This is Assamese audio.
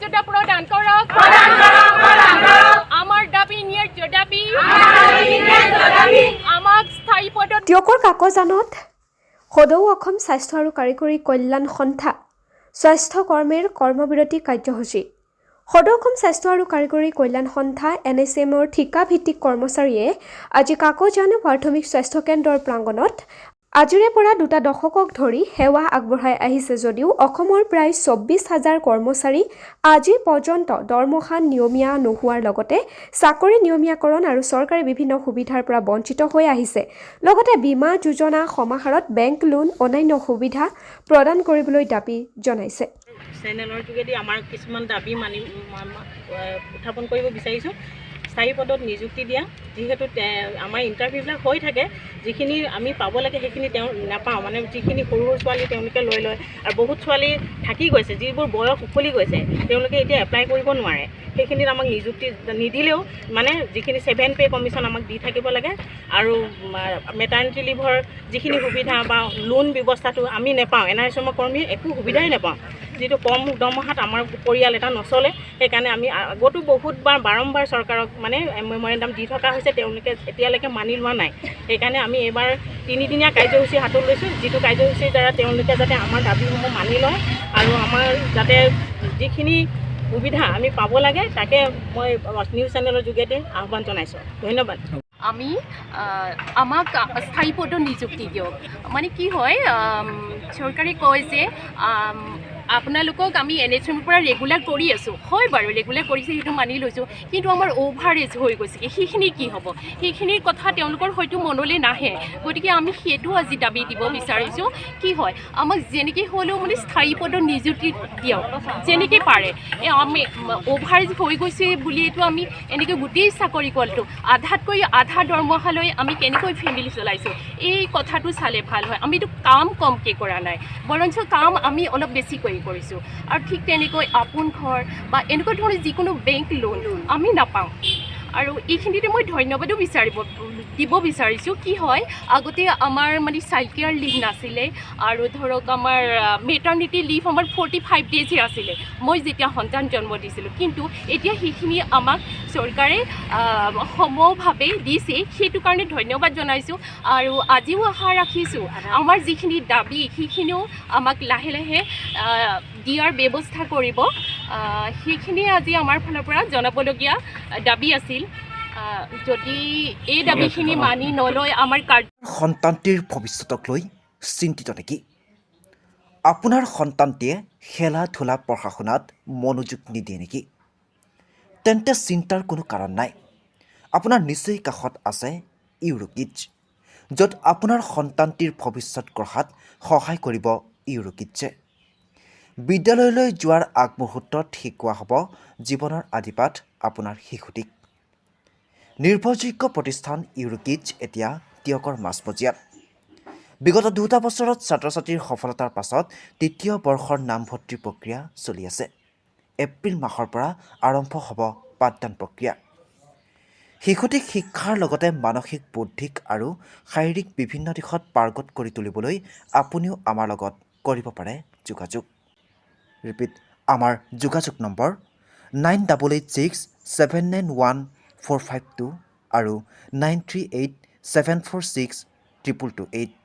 মৰ্যাদা প্ৰদান কৰক আমাৰ দাবী ন্যায্য দাবী আমাক স্থায়ী পদত টিয়কৰ কাকজানত সদৌ অসম স্বাস্থ্য আৰু কাৰিকৰী কল্যাণ সন্থা স্বাস্থ্য কৰ্মীৰ কৰ্মবিৰতি কাৰ্যসূচী সদৌ অসম স্বাস্থ্য আৰু কাৰিকৰী কল্যাণ সন্থা NSMৰ ঠিকাভিত্তিক কৰ্মচাৰীয়ে আজি কাকজান প্ৰাথমিক স্বাস্থ্য কেন্দ্ৰৰ প্ৰাংগণত আজিৰে পৰা 2 দশকক ধৰি সেৱা আগবঢ়াই আহিছে যদিও অসমৰ প্ৰায় 24,000 কৰ্মচাৰী আজি পৰ্যন্ত দৰমহা নিয়মীয়া নোহোৱাৰ লগতে চাকৰি নিয়মীয়াকৰণ আৰু চৰকাৰী বিভিন্ন সুবিধাৰ পৰা বঞ্চিত হৈ আহিছে লগতে বীমা যোজনা সমাহাৰত বেংক লোন অন্যান্য সুবিধা প্ৰদান কৰিবলৈ দাবী জনাইছে চেনেলৰ যোগেদি আমাৰ কিছুমান দাবী উত্থাপন কৰিব বিচাৰিছোঁ স্থায়ী পদত নিযুক্তি দিয়া যিহেতু আমাৰ ইণ্টাৰভিউবিলাক হৈ থাকে যিখিনি আমি পাব লাগে সেইখিনি তেওঁ নাপাওঁ মানে যিখিনি সৰু সৰু ছোৱালী তেওঁলোকে লৈ লয় আৰু বহুত ছোৱালী থাকি গৈছে যিবোৰ বয়স উকলি গৈছে তেওঁলোকে এতিয়া এপ্লাই কৰিব নোৱাৰে সেইখিনিত আমাক নিযুক্তি নিদিলেও মানে যিখিনি 7 পে কমিশ্যন আমাক দি থাকিব লাগে আৰু মেটাৰ্নিটি লিভৰ যিখিনি সুবিধা বা লোন ব্যৱস্থাটো আমি নাপাওঁ NRSMৰ কৰ্মী একো সুবিধাই নাপাওঁ যিটো কম দৰমহাত আমাৰ পৰিয়াল এটা নচলে সেইকাৰণে আমি আগতো বহুতবাৰ বাৰম্বাৰ চৰকাৰক মানে মেমৰেণ্ডাম দি থকা হৈছে তেওঁলোকে এতিয়ালৈকে মানি লোৱা নাই সেইকাৰণে আমি এইবাৰ 3দিনীয়া কাৰ্যসূচী হাতত লৈছোঁ যিটো কাৰ্যসূচীৰ দ্বাৰা তেওঁলোকে যাতে আমাৰ দাবীসমূহ মানি লয় আৰু আমাৰ যাতে যিখিনি সুবিধা আমি পাব লাগে তাকে মই নিউজ চেনেলৰ যোগেদি আহ্বান জনাইছোঁ ধন্যবাদ আমি আমাক স্থায়ী পদত নিযুক্তি দিয়ক মানে কি হয় চৰকাৰে কয় যে আপোনালোকক আমি NHMৰ পৰা ৰেগুলাৰ কৰি আছোঁ হয় বাৰু ৰেগুলাৰ কৰিছে সেইটো মানি লৈছোঁ কিন্তু আমাৰ অভাৰেজ হৈ গৈছে সেইখিনি কি হ'ব সেইখিনিৰ কথা তেওঁলোকৰ হয়তো মনলৈ নাহে গতিকে আমি সেইটো আজি দাবী দিব বিচাৰিছোঁ কি হয় আমাক যেনেকৈ হ'লেও মানে স্থায়ী পদত নিযুক্তি দিয়ক যেনেকৈ পাৰে আমি অভাৰেজ হৈ গৈছে বুলিতো আমি এনেকৈ গোটেই চাকৰি কলটো আধাতকৈ আধা দৰমহালৈ আমি কেনেকৈ ফেমিলি চলাইছোঁ এই কথাটো চালে ভাল হয় আমিতো কাম কমকৈ কৰা নাই বৰঞ্চ কাম আমি অলপ বেছিকৈ কৰিছোঁ আৰু ঠিক তেনেকৈ আপোন ঘৰ বা এনেকুৱা ধৰণৰ যিকোনো বেংক লোন আমি নাপাওঁ আৰু এইখিনিতে মই ধন্যবাদো দিব বিচাৰিছোঁ কি হয় আগতে আমাৰ মানে চাইল্ড কেয়াৰ লিভ নাছিলে আৰু ধৰক আমাৰ মেটাৰ্নিটি লিভ আমাৰ 45 ডেজহে আছিলে মই যেতিয়া সন্তান জন্ম দিছিলোঁ কিন্তু এতিয়া সেইখিনি আমাক চৰকাৰে সমভাৱে দিছে সেইটো কাৰণে ধন্যবাদ জনাইছোঁ আৰু আজিও আশা ৰাখিছোঁ আমাৰ যিখিনি দাবী সেইখিনিও আমাক লাহে লাহে দিয়াৰ ব্যৱস্থা কৰিব সেইখিনি আজি আমাৰ ফালৰ পৰা জনাবলগীয়া দাবী আছিল যদি এই দাবীখিনি মানি নলয় আমাৰ সন্তানটিৰ ভৱিষ্যতক লৈ চিন্তিত নেকি আপোনাৰ সন্তানটিয়ে খেলা ধূলা পঢ়া শুনাত মনোযোগ নিদিয়ে নেকি তেন্তে চিন্তাৰ কোনো কাৰণ নাই আপোনাৰ নিচেই কাষত আছে ইউৰোকিডছ য'ত আপোনাৰ সন্তানটিৰ ভৱিষ্যত গঢ়াত সহায় কৰিব ইউৰোকিডছে বিদ্যালয়লৈ যোৱাৰ আগমুহূৰ্তত শিকোৱা হ'ব জীৱনৰ আদিপাঠ আপোনাৰ শিশুটিক নিৰ্ভৰযোগ্য প্ৰতিষ্ঠান ইউৰোকিডছ এতিয়া টিয়কৰ মাজমজিয়াত বিগত 2 বছৰত ছাত্ৰ ছাত্ৰীৰ সফলতাৰ পাছত 3য় বৰ্ষৰ নামভৰ্তিৰ প্ৰক্ৰিয়া চলি আছে এপ্ৰিল মাহৰ পৰা আৰম্ভ হ'ব পাঠদান প্ৰক্ৰিয়া শিশুটিক শিক্ষাৰ লগতে মানসিক বৌদ্ধিক আৰু শাৰীৰিক বিভিন্ন দিশত পাৰ্গত কৰি তুলিবলৈ আপুনিও আমাৰ লগত কৰিব পাৰে যোগাযোগ ৰিপিট আমাৰ যোগাযোগ নম্বৰ 9886791452 আৰু 9387462228